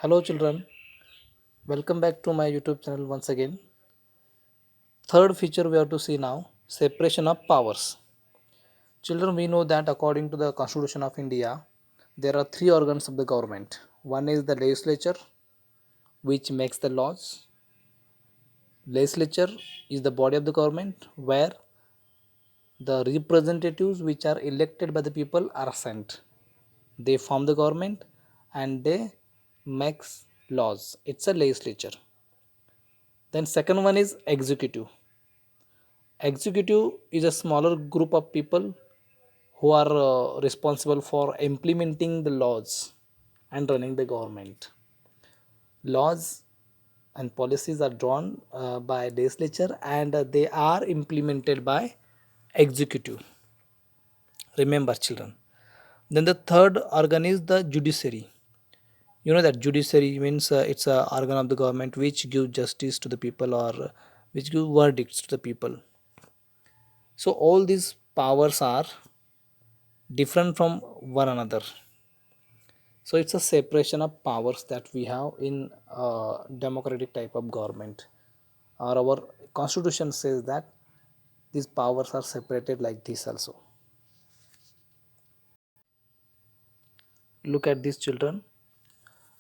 Hello, children. Welcome back to my YouTube channel once again. Third feature we have to see now separation of powers. Children, we know that according to the Constitution of India, there are three organs of the government. One is the legislature, which makes the laws. Legislature is the body of the government where the representatives, which are elected by the people, are sent. They form the government and they makes laws. It's a legislature. Then second one is executive. Executive is a smaller group of people who are responsible for implementing the laws and running the government. Laws and policies are drawn by legislature and they are implemented by executive. Remember, children. Then the third organ is the judiciary. You know that judiciary means it's a organ of the government which gives justice to the people or which give verdicts to the people. So all these powers are different from one another. So it's a separation of powers that we have in democratic type of government, or our constitution says that these powers are separated like this also. Look at these children.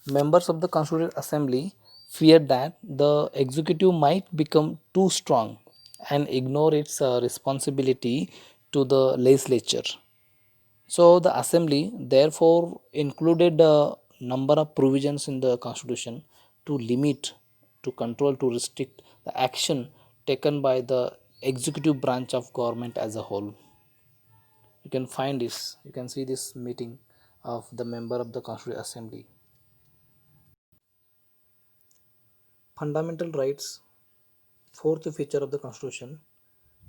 Members of the constituent assembly feared that the executive might become too strong and ignore its responsibility to the legislature. So the assembly therefore included a number of provisions in the constitution to limit, to control, to restrict the action taken by the executive branch of government as a whole. You can find this, you can see this meeting of the member of the constituent assembly. Fundamental rights, fourth feature of the constitution.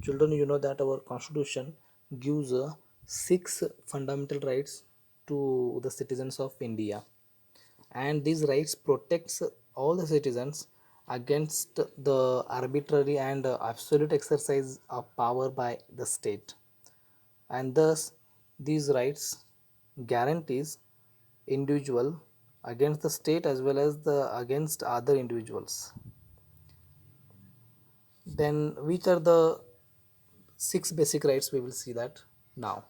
Children, you know that our constitution gives six fundamental rights to the citizens of India, and these rights protects all the citizens against the arbitrary and absolute exercise of power by the state, and thus these rights guarantees individual against the state as well as the against other individuals. Then which are the six basic rights? We will see that now.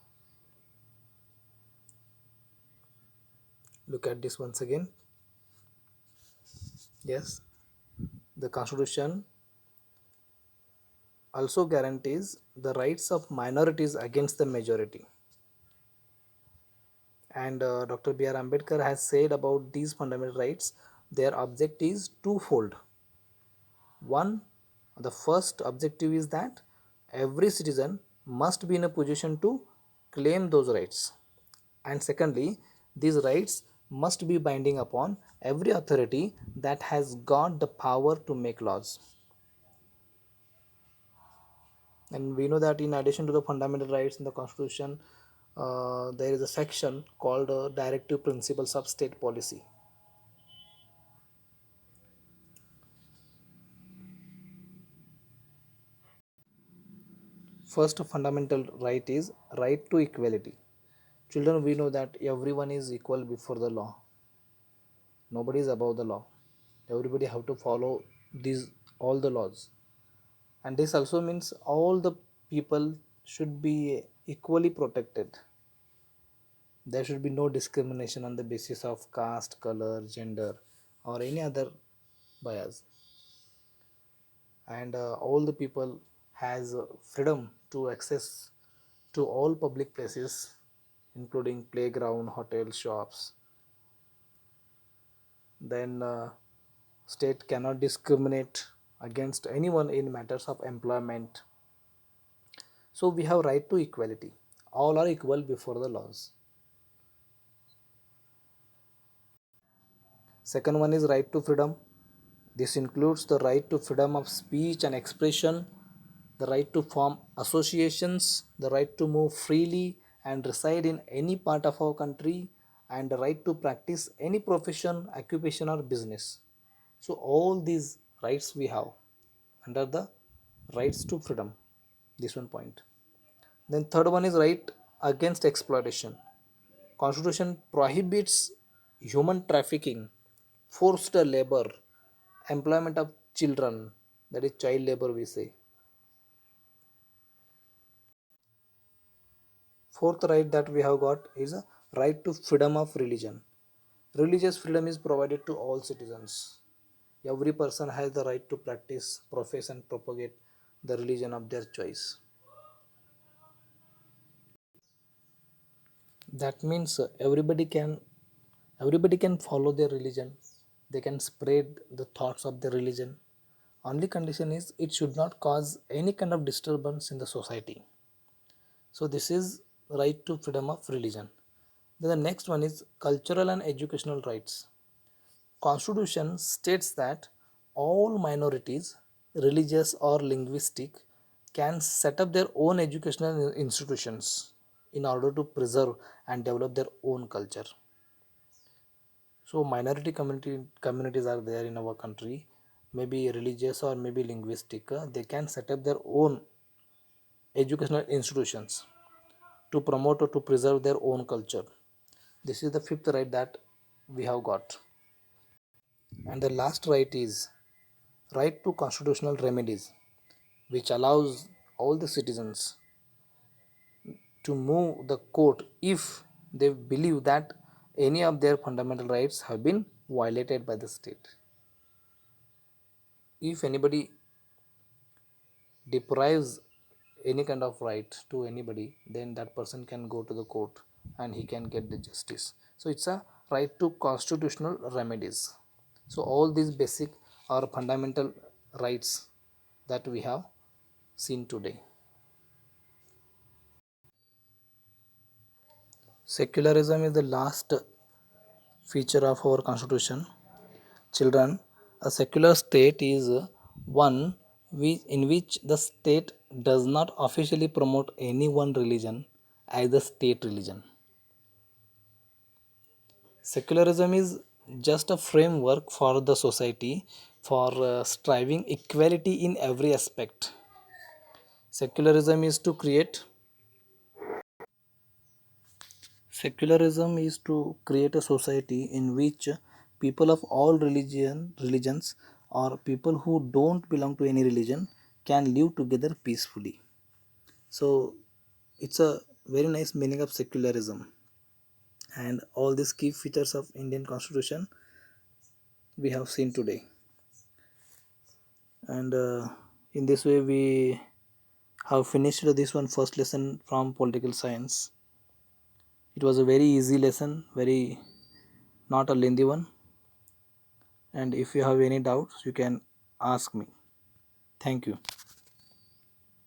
Look at this once again. Yes, the constitution also guarantees the rights of minorities against the majority. And Dr. B.R. Ambedkar has said about these fundamental rights, their object is twofold. One, the first objective is that every citizen must be in a position to claim those rights. And secondly, these rights must be binding upon every authority that has got the power to make laws. And we know that in addition to the fundamental rights in the constitution, there is a section called directive principles of state policy. First fundamental right is right to equality. Children, we know that everyone is equal before the law. Nobody is above the law. Everybody have to follow these all the laws. And this also means all the people should be equally protected. There should be no discrimination on the basis of caste, color, gender, or any other bias. And all the people has freedom to access to all public places, including playground, hotel, shops. Then state cannot discriminate against anyone in matters of employment. So we have right to equality. All are equal before the laws. Second one is right to freedom. This includes the right to freedom of speech and expression, the right to form associations, the right to move freely and reside in any part of our country, and the right to practice any profession, occupation, or business. So, all these rights we have under the rights to freedom. This one point. Then third one is right against exploitation. Constitution prohibits human trafficking, forced labor, employment of children, that is child labor we say. Fourth right that we have got is a right to freedom of religion. Religious freedom is provided to all citizens. Every person has the right to practice, profess, and propagate the religion of their choice. That means everybody can follow their religion. They can spread the thoughts of their religion. Only condition is it should not cause any kind of disturbance in the society. So this is right to freedom of religion. Then the next one is cultural and educational rights. Constitution states that all minorities, religious or linguistic, can set up their own educational institutions in order to preserve and develop their own culture. So minority communities are there in our country, maybe religious or maybe linguistic. They can set up their own educational institutions to promote or to preserve their own culture. This is the fifth right that we have got. And the last right is right to constitutional remedies, which allows all the citizens to move the court if they believe that any of their fundamental rights have been violated by the state. If anybody deprives any kind of right to anybody, then that person can go to the court and he can get the justice. So it's a right to constitutional remedies. So all these basic or fundamental rights that we have seen today. Secularism is the last feature of our constitution. Children, a secular state is one in which the state does not officially promote any one religion as the state religion. Secularism is just a framework for the society for striving equality in every aspect. Secularism is to create Secularism is to create a society in which people of all religions or people who don't belong to any religion can live together peacefully. So it's a very nice meaning of secularism, and all these key features of Indian Constitution we have seen today. And in this way we have finished this one first lesson from political science. It was a very easy lesson, very not a lengthy one. And if you have any doubts, you can ask me. Thank you.